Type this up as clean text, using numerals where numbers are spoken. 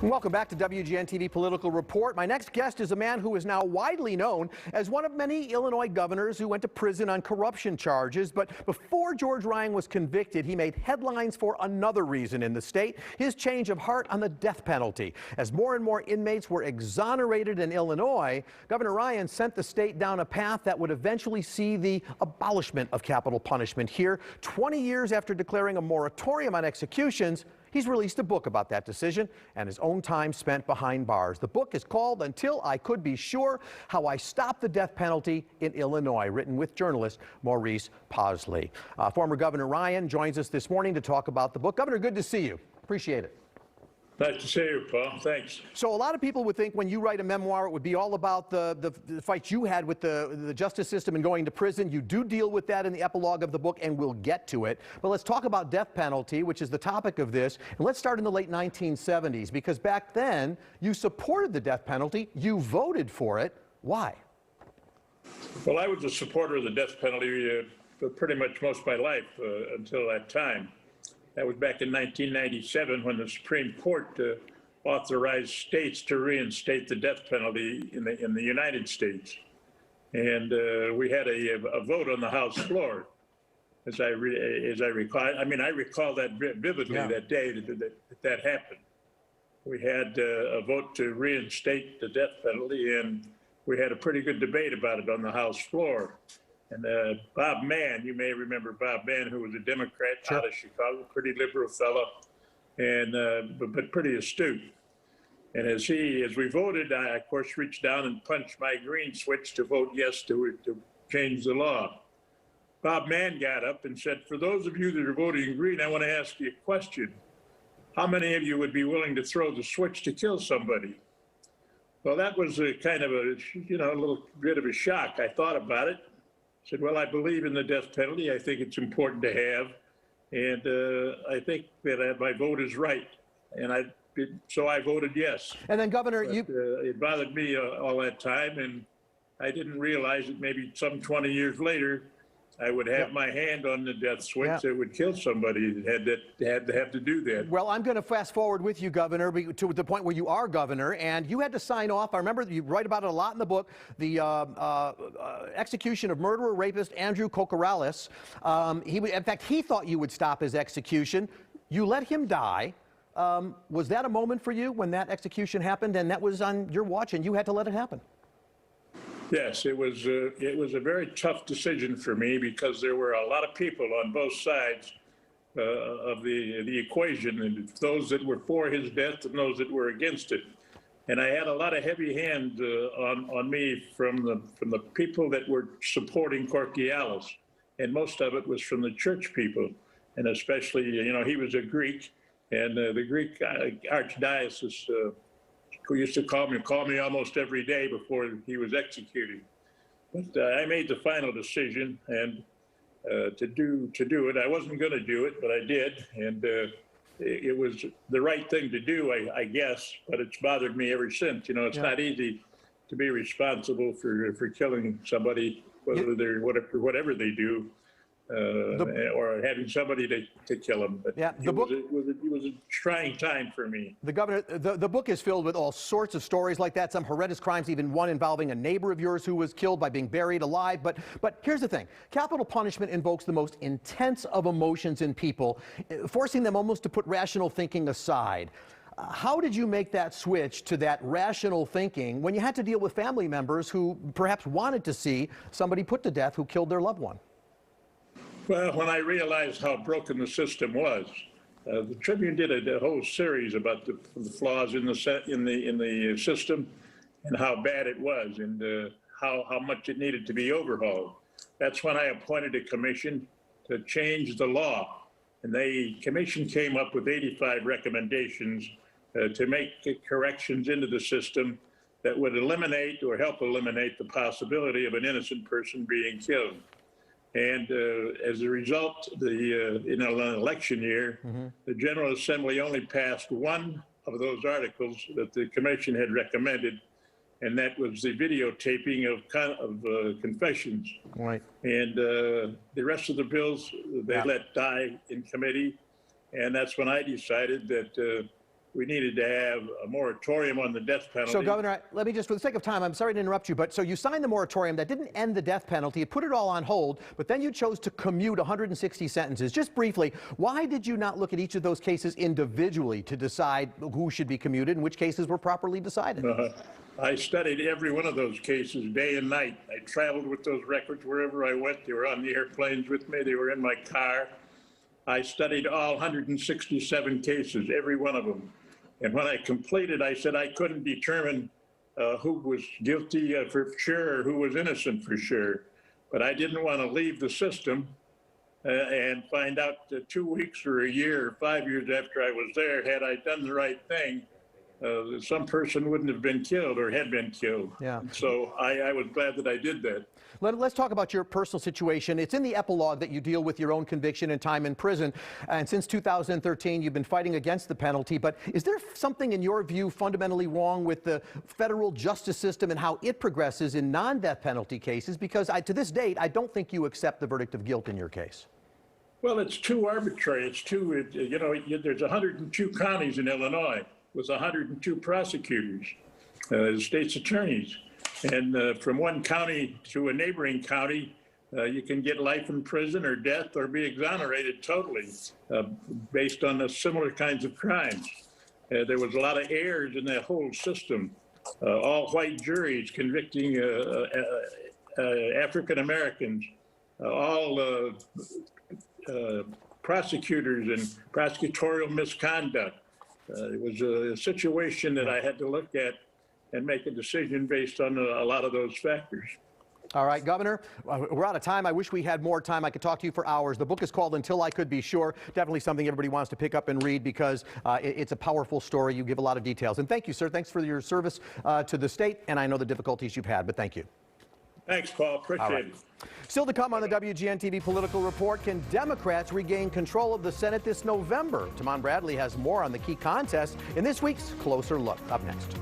Welcome back to WGN-TV Political Report. My next guest is a man who is now widely known as one of many Illinois governors who went to prison on corruption charges. But before George Ryan was convicted, he made headlines for another reason in the state, his change of heart on the death penalty. As more and more inmates were exonerated in Illinois, Governor Ryan sent the state down a path that would eventually see the abolishment of capital punishment here. 20 years after declaring a moratorium on executions, he's released a book about that decision and his own time spent behind bars. The book is called Until I Could Be Sure: How I Stopped the Death Penalty in Illinois, written with journalist Maurice Posley. Former Governor Ryan joins us this morning to talk about the book. Governor, good to see you. Appreciate it. Nice to see you, Paul. Thanks. So a lot of people would think when you write a memoir, it would be all about the fights you had with the justice system and going to prison. You do deal with that in the epilogue of the book, and we'll get to it. But let's talk about death penalty, which is the topic of this. And let's start in the late 1970s, because back then you supported the death penalty. You voted for it. Why? Well, I was a supporter of the death penalty for pretty much most of my life until that time. That was back in 1997 when the Supreme Court authorized states to reinstate the death penalty in the United States. And we had a vote on the House floor, as I recall. I mean, I recall that vividly, that day that happened. We had a vote to reinstate the death penalty, and we had a pretty good debate about it on the House floor. And Bob Mann, you may remember Bob Mann, who was a Democrat out of Chicago, pretty liberal fellow, and but pretty astute. And as we voted, I of course reached down and punched my green switch to vote yes to change the law. Bob Mann got up and said, "For those of you that are voting green, I want to ask you a question. How many of you would be willing to throw the switch to kill somebody?" Well, that was a kind of a little bit of a shock. I thought about it. Said, well, I believe in the death penalty. I think it's important to have, and I think that my vote is right, and so I voted yes. And then, Governor, it bothered me all that time, and I didn't realize that maybe some 20 years later, I would have my hand on the death switch that would kill somebody that had to have to do that. Well, I'm going to fast forward with you, Governor, to the point where you are governor, and you had to sign off. I remember you write about it a lot in the book, the execution of murderer, rapist Andrew Kokorales. In fact, he thought you would stop his execution. You let him die. Was that a moment for you when that execution happened, and that was on your watch, and you had to let it happen? Yes, it was a very tough decision for me because there were a lot of people on both sides of the equation, and those that were for his death and those that were against it. And I had a lot of heavy hands on me from the people that were supporting Kokorales, and most of it was from the church people, and especially, he was a Greek, and the Greek archdiocese who used to call me almost every day before he was executed. But I made the final decision and to do it. I wasn't going to do it, but I did, and it was the right thing to do, I guess. But it's bothered me ever since. It's not easy to be responsible for killing somebody, whether they're whatever they do. Or having somebody to kill him. But it was a trying time for me. The Governor, the book is filled with all sorts of stories like that, some horrendous crimes, even one involving a neighbor of yours who was killed by being buried alive. But here's the thing. Capital punishment invokes the most intense of emotions in people, forcing them almost to put rational thinking aside. How did you make that switch to that rational thinking when you had to deal with family members who perhaps wanted to see somebody put to death who killed their loved one? Well, when I realized how broken the system was, the Tribune did a whole series about the flaws in the system and how bad it was and how much it needed to be overhauled. That's when I appointed a commission to change the law, and the commission came up with 85 recommendations to make corrections into the system that would eliminate or help eliminate the possibility of an innocent person being killed. And as a result, in an election year, the General Assembly only passed one of those articles that the commission had recommended, and that was the videotaping of confessions. Right. And the rest of the bills they let die in committee, and that's when I decided that we needed to have a moratorium on the death penalty. So, Governor, let me just, for the sake of time, I'm sorry to interrupt you, but so you signed the moratorium that didn't end the death penalty. It put it all on hold, but then you chose to commute 160 sentences. Just briefly, why did you not look at each of those cases individually to decide who should be commuted and which cases were properly decided? I studied every one of those cases day and night. I traveled with those records wherever I went. They were on the airplanes with me. They were in my car. I studied all 167 cases, every one of them. And when I completed, I said I couldn't determine who was guilty for sure or who was innocent for sure. But I didn't want to leave the system and find out 2 weeks or a year or 5 years after I was there, had I done the right thing, some person wouldn't have been killed or had been killed. Yeah. So I was glad that I did that. Let's talk about your personal situation. It's in the epilogue that you deal with your own conviction and time in prison. And since 2013, you've been fighting against the penalty. But is there something, in your view, fundamentally wrong with the federal justice system and how it progresses in non-death penalty cases? Because to this date, I don't think you accept the verdict of guilt in your case. Well, it's too arbitrary. It's too, there's 102 counties in Illinois with 102 prosecutors, state's attorneys. And from one county to a neighboring county, you can get life in prison or death or be exonerated totally based on the similar kinds of crimes. There was a lot of errors in that whole system. All white juries convicting African Americans, all prosecutors and prosecutorial misconduct. It was a situation that I had to look at and make a decision based on a lot of those factors. All right, Governor, we're out of time. I wish we had more time. I could talk to you for hours. The book is called Until I Could Be Sure. Definitely something everybody wants to pick up and read because it's a powerful story. You give a lot of details. And thank you, sir. Thanks for your service to the state. And I know the difficulties you've had, but thank you. Thanks, Paul. Appreciate it. Still to come on the WGN-TV Political Report, can Democrats regain control of the Senate this November? Tamon Bradley has more on the key contest in this week's Closer Look. Up next.